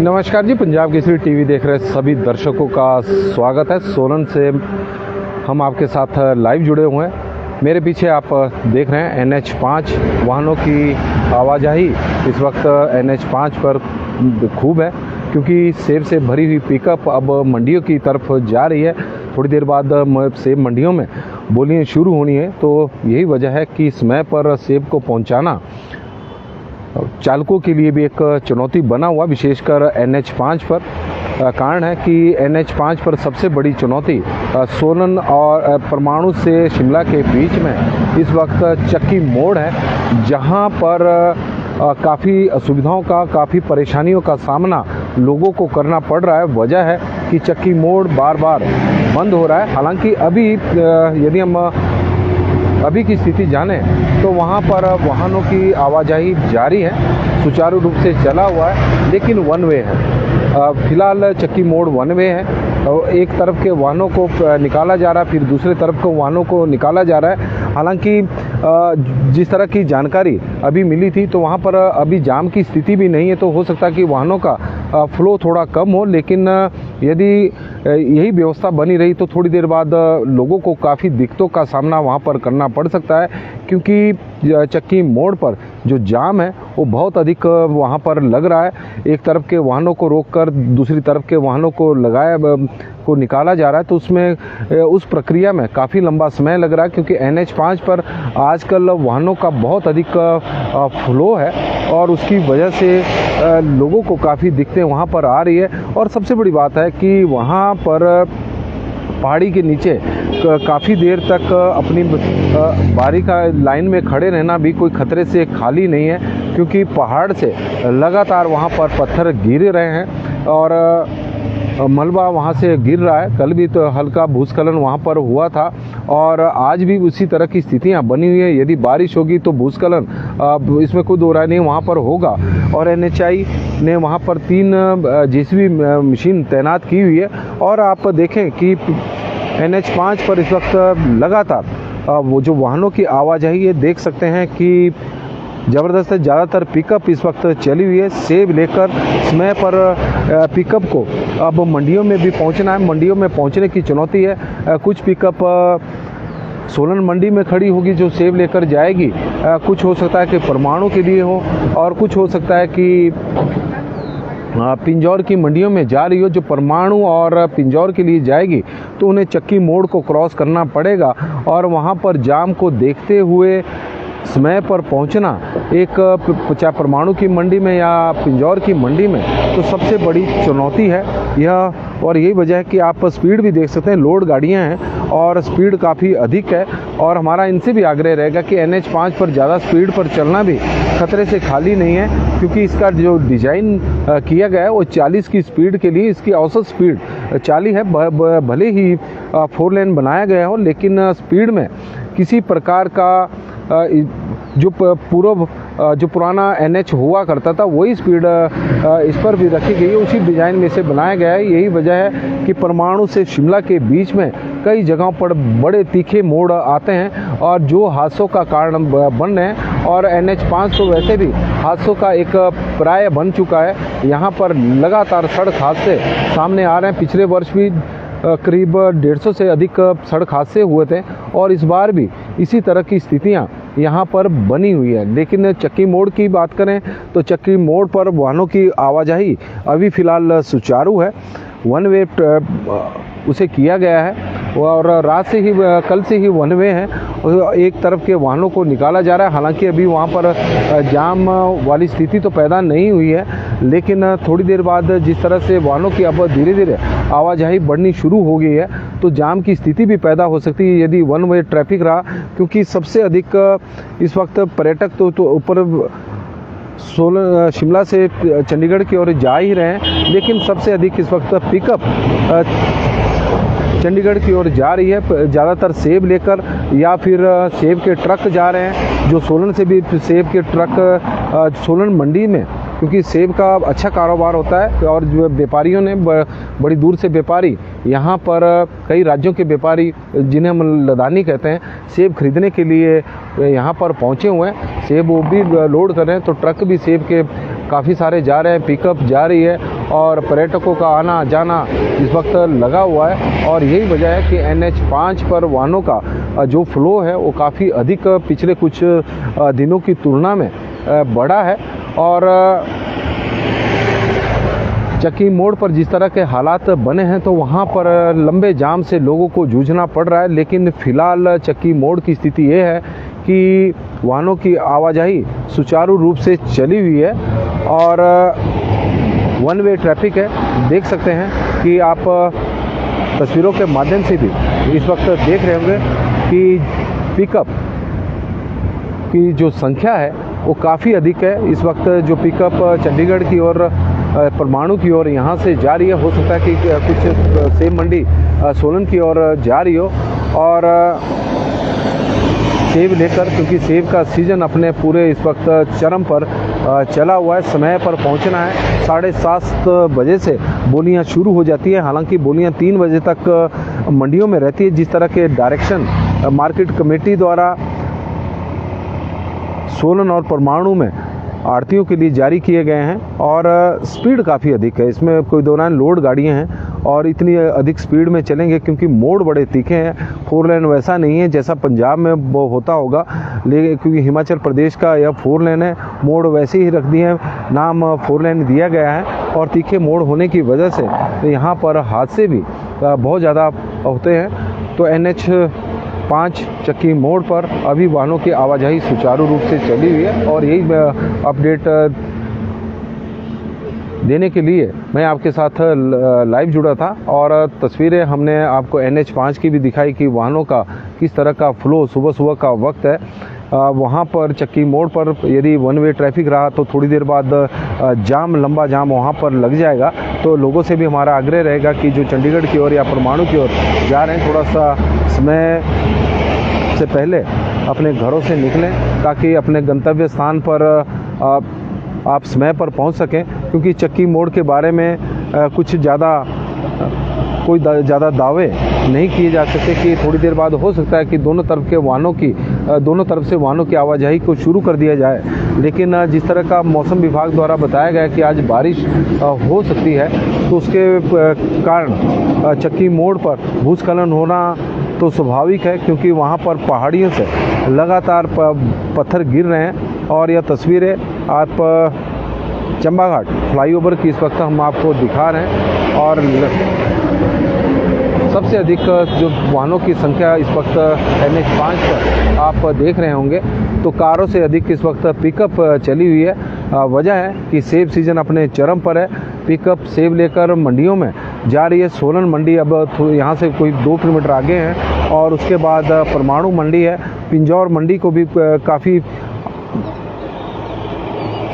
नमस्कार जी, पंजाब केसरी टीवी देख रहे सभी दर्शकों का स्वागत है। सोलन से हम आपके साथ लाइव जुड़े हुए हैं। मेरे पीछे आप देख रहे हैं NH5 वाहनों की आवाजाही इस वक्त NH5 पर खूब है, क्योंकि सेब से भरी हुई पिकअप अब मंडियों की तरफ जा रही है। थोड़ी देर बाद सेब मंडियों में बोलियां शुरू होनी है, तो यही वजह है कि समय पर सेब को पहुंचाना चालकों के लिए भी एक चुनौती बना हुआ, विशेषकर NH5 पर। कारण है कि NH5 पर सबसे बड़ी चुनौती सोलन और परमाणु से शिमला के बीच में इस वक्त चक्की मोड़ है, जहां पर काफ़ी असुविधाओं का, काफ़ी परेशानियों का सामना लोगों को करना पड़ रहा है। वजह है कि चक्की मोड़ बार बार बंद हो रहा है। हालांकि अभी यदि हम अभी की स्थिति जाने तो वहाँ पर वाहनों की आवाजाही जारी है, सुचारू रूप से चला हुआ है, लेकिन वन वे है। फिलहाल चक्की मोड़ वन वे है। एक तरफ के वाहनों को निकाला जा रहा है, फिर दूसरे तरफ के वाहनों को निकाला जा रहा है। हालांकि जिस तरह की जानकारी अभी मिली थी, तो वहाँ पर अभी जाम की स्थिति भी नहीं है, तो हो सकता है कि वाहनों का फ्लो थोड़ा कम हो। लेकिन यदि यही व्यवस्था बनी रही तो थोड़ी देर बाद लोगों को काफ़ी दिक्कतों का सामना वहाँ पर करना पड़ सकता है, क्योंकि चक्की मोड़ पर जो जाम है वो बहुत अधिक वहाँ पर लग रहा है। एक तरफ के वाहनों को रोककर दूसरी तरफ के वाहनों को निकाला जा रहा है, तो उसमें उस प्रक्रिया में काफ़ी लंबा समय लग रहा है, क्योंकि NH5 पर आजकल वाहनों का बहुत अधिक फ्लो है और उसकी वजह से लोगों को काफ़ी दिक्कतें वहाँ पर आ रही है। और सबसे बड़ी बात है कि वहाँ पर पहाड़ी के नीचे काफ़ी देर तक अपनी बारी का लाइन में खड़े रहना भी कोई खतरे से खाली नहीं है, क्योंकि पहाड़ से लगातार वहाँ पर पत्थर गिर रहे हैं और मलबा वहाँ से गिर रहा है। कल भी तो हल्का भूस्खलन वहाँ पर हुआ था और आज भी उसी तरह की स्थितियाँ बनी हुई है। यदि बारिश होगी तो भूस्खलन इसमें कोई दो राय नहीं वहाँ पर होगा। और NHI ने वहाँ पर 3 JCB मशीन तैनात की हुई है। और आप देखें कि NH5 पर इस वक्त लगातार वो जो वाहनों की आवाजाही है, देख सकते हैं कि ज़बरदस्त है। ज़्यादातर पिकअप इस वक्त चली हुई है। सेब लेकर समय पर पिकअप को अब मंडियों में भी पहुंचना है। मंडियों में पहुंचने की चुनौती है। कुछ पिकअप सोलन मंडी में खड़ी होगी जो सेब लेकर जाएगी, कुछ हो सकता है कि परमाणु के लिए हो, और कुछ हो सकता है कि पिंजौर की मंडियों में जा रही हो। जो परमाणु और पिंजौर के लिए जाएगी तो उन्हें चक्की मोड़ को क्रॉस करना पड़ेगा, और वहाँ पर जाम को देखते हुए समय पर पहुंचना, एक चाहे परमाणु की मंडी में या पिंजौर की मंडी में, तो सबसे बड़ी चुनौती है यह। और यही वजह है कि आप स्पीड भी देख सकते हैं, लोड गाड़ियां हैं और स्पीड काफ़ी अधिक है। और हमारा इनसे भी आग्रह रहेगा कि NH5 पर ज़्यादा स्पीड पर चलना भी खतरे से खाली नहीं है, क्योंकि इसका जो डिज़ाइन किया गया है वो 40 की स्पीड के लिए, इसकी औसत स्पीड 40 है। भले ही 4 लेन बनाया गया हो, लेकिन स्पीड में किसी प्रकार का जो पुराना NH हुआ करता था वही स्पीड इस पर भी रखी गई है, उसी डिज़ाइन में से बनाया गया है। यही वजह है कि परमाणु से शिमला के बीच में कई जगहों पर बड़े तीखे मोड़ आते हैं और जो हादसों का कारण बन रहे हैं। और NH5 तो वैसे भी हादसों का एक पर्याय बन चुका है। यहाँ पर लगातार सड़क हादसे सामने आ रहे हैं। पिछले वर्ष भी करीब 150 से अधिक सड़क हादसे हुए थे और इस बार भी इसी तरह की स्थितियां यहाँ पर बनी हुई है। लेकिन चक्की मोड़ की बात करें तो चक्की मोड़ पर वाहनों की आवाजाही अभी फ़िलहाल सुचारू है। वन वे उसे किया गया है और रात से ही, कल से ही वन वे है। एक तरफ के वाहनों को निकाला जा रहा है। हालांकि अभी वहाँ पर जाम वाली स्थिति तो पैदा नहीं हुई है, लेकिन थोड़ी देर बाद जिस तरह से वाहनों की अब धीरे धीरे आवाजाही बढ़नी शुरू हो गई है, तो जाम की स्थिति भी पैदा हो सकती है यदि वन वे ट्रैफिक रहा। क्योंकि सबसे अधिक इस वक्त पर्यटक तो ऊपर सोलन शिमला से चंडीगढ़ की ओर जा ही रहे हैं, लेकिन सबसे अधिक इस वक्त पिकअप चंडीगढ़ की ओर जा रही है, ज़्यादातर सेब लेकर, या फिर सेब के ट्रक जा रहे हैं। जो सोलन से भी सेब के ट्रक सोलन मंडी में, क्योंकि सेब का अच्छा कारोबार होता है और जो व्यापारियों ने बड़ी दूर से व्यापारी यहाँ पर, कई राज्यों के व्यापारी जिन्हें हम लदानी कहते हैं, सेब खरीदने के लिए यहाँ पर पहुँचे हुए हैं। सेब वो भी लोड कर रहे हैं, तो ट्रक भी सेब के काफ़ी सारे जा रहे हैं, पिकअप जा रही है और पर्यटकों का आना जाना इस वक्त लगा हुआ है। और यही वजह है कि NH5 पर वाहनों का जो फ्लो है वो काफ़ी अधिक पिछले कुछ दिनों की तुलना में बढ़ा है। और चक्की मोड़ पर जिस तरह के हालात बने हैं तो वहाँ पर लंबे जाम से लोगों को जूझना पड़ रहा है। लेकिन फ़िलहाल चक्की मोड़ की स्थिति ये है कि वाहनों की आवाजाही सुचारू रूप से चली हुई है और वन वे ट्रैफिक है। देख सकते हैं कि आप तस्वीरों के माध्यम से भी इस वक्त देख रहे होंगे कि पिकअप की जो संख्या है वो काफ़ी अधिक है। इस वक्त जो पिकअप चंडीगढ़ की ओर परमाणु की ओर यहाँ से जा रही है, हो सकता है कि कुछ सेब मंडी सोलन की ओर जा रही हो और सेब लेकर, क्योंकि सेब का सीज़न अपने पूरे इस वक्त चरम पर चला हुआ है। समय पर पहुंचना है। 7:30 बजे से बोलियां शुरू हो जाती है। हालांकि बोलियां 3 बजे तक मंडियों में रहती है। जिस तरह के डायरेक्शन मार्केट कमेटी द्वारा सोलन और परमाणु में आड़तियों के लिए जारी किए गए हैं और स्पीड काफ़ी अधिक है। इसमें कोई दो लोड गाड़ियाँ हैं और इतनी अधिक स्पीड में चलेंगे क्योंकि मोड़ बड़े तीखे हैं। 4 लेन वैसा नहीं है जैसा पंजाब में वो होता होगा, लेकिन क्योंकि हिमाचल प्रदेश का यह 4 लेन है, मोड़ वैसे ही रख दिए हैं, नाम 4 लेन दिया गया है। और तीखे मोड़ होने की वजह से यहाँ पर हादसे भी बहुत ज़्यादा होते हैं। तो NH5 चक्की मोड़ पर अभी वाहनों की आवाजाही सुचारू रूप से चली हुई है और यही अपडेट देने के लिए मैं आपके साथ लाइव जुड़ा था। और तस्वीरें हमने आपको NH5 की भी दिखाई कि वाहनों का किस तरह का फ्लो सुबह का वक्त है। वहाँ पर चक्की मोड़ पर यदि वन वे ट्रैफिक रहा तो थोड़ी देर बाद लंबा जाम वहाँ पर लग जाएगा। तो लोगों से भी हमारा आग्रह रहेगा कि जो चंडीगढ़ की ओर या परमाणु की ओर जा रहे हैं, थोड़ा सा समय से पहले अपने घरों से निकलें ताकि अपने गंतव्य स्थान पर आप समय पर पहुंच सकें। क्योंकि चक्की मोड़ के बारे में कुछ कोई ज़्यादा दावे नहीं किए जा सकते कि थोड़ी देर बाद हो सकता है कि दोनों तरफ से वाहनों की आवाजाही को शुरू कर दिया जाए। लेकिन जिस तरह का मौसम विभाग द्वारा बताया गया कि आज बारिश हो सकती है, तो उसके कारण चक्की मोड़ पर भूस्खलन होना तो स्वाभाविक है, क्योंकि वहाँ पर पहाड़ियों से लगातार पत्थर गिर रहे हैं। और यह तस्वीरें आप चंबाघाट फ्लाईओवर की इस वक्त हम आपको दिखा रहे हैं। और सबसे अधिक जो वाहनों की संख्या इस वक्त NH5 पर आप देख रहे होंगे, तो कारों से अधिक इस वक्त पिकअप चली हुई है। वजह है कि सेब सीज़न अपने चरम पर है। पिकअप सेब लेकर मंडियों में जा रही है। सोलन मंडी अब यहाँ से कोई 2 किलोमीटर आगे है और उसके बाद परमाणु मंडी है। पिंजौर मंडी को भी काफ़ी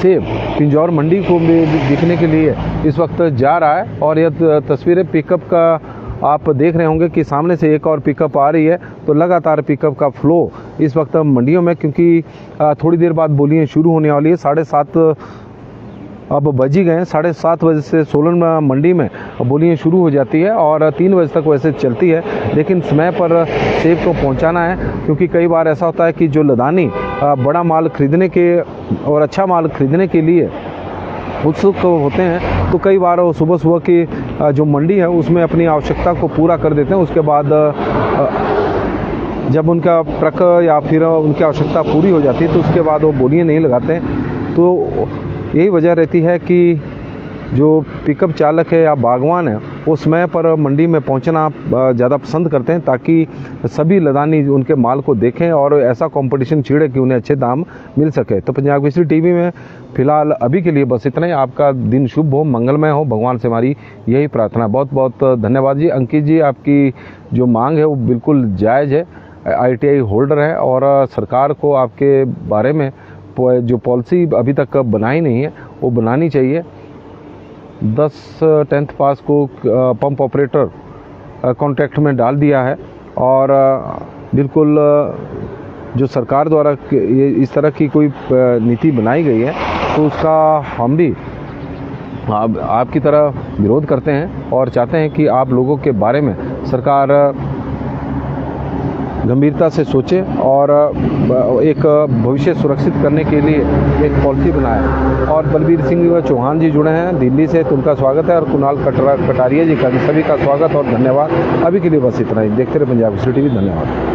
सेब पिंजौर मंडी को भी दिखने के लिए इस वक्त जा रहा है। और यह तस्वीरें पिकअप का आप देख रहे होंगे कि सामने से एक और पिकअप आ रही है। तो लगातार पिकअप का फ्लो इस वक्त मंडियों में, क्योंकि थोड़ी देर बाद बोलियां शुरू होने वाली है। 7:30 अब बज ही गए। 7:30 बजे से सोलन मंडी में बोलियां शुरू हो जाती है और 3 बजे तक वैसे चलती है। लेकिन समय पर सेब को पहुंचाना है, क्योंकि कई बार ऐसा होता है कि जो लदानी बड़ा माल खरीदने के और अच्छा माल खरीदने के लिए उत्सुक होते हैं, तो कई बार वो सुबह की जो मंडी है उसमें अपनी आवश्यकता को पूरा कर देते हैं। उसके बाद जब उनका ट्रक या फिर उनकी आवश्यकता पूरी हो जाती है तो उसके बाद वो बोलियां नहीं लगाते हैं। तो यही वजह रहती है कि जो पिकअप चालक है या बागवान है वो समय पर मंडी में पहुंचना ज़्यादा पसंद करते हैं, ताकि सभी लदानी उनके माल को देखें और ऐसा कंपटीशन छिड़े कि उन्हें अच्छे दाम मिल सके। तो पंजाब केसरी टीवी में फ़िलहाल अभी के लिए बस इतना ही। आपका दिन शुभ हो, मंगलमय हो, भगवान से हमारी यही प्रार्थना। बहुत बहुत धन्यवाद जी। अंकित जी, आपकी जो मांग है वो बिल्कुल जायज़ है। ITI होल्डर है और सरकार को आपके बारे में जो पॉलिसी अभी तक बनाई नहीं है वो बनानी चाहिए। 10th पास को पंप ऑपरेटर कॉन्ट्रैक्ट में डाल दिया है और बिल्कुल जो सरकार द्वारा ये इस तरह की कोई नीति बनाई गई है तो उसका हम भी आपकी तरह विरोध करते हैं और चाहते हैं कि आप लोगों के बारे में सरकार गंभीरता से सोचें और एक भविष्य सुरक्षित करने के लिए एक पॉलिसी बनाए। और बलबीर सिंह चौहान जी जुड़े हैं दिल्ली से, तो उनका स्वागत है, और कुणाल कटारिया जी का, सभी का स्वागत और धन्यवाद। अभी के लिए बस इतना ही। देखते रहे पंजाब केसरी टीवी। धन्यवाद।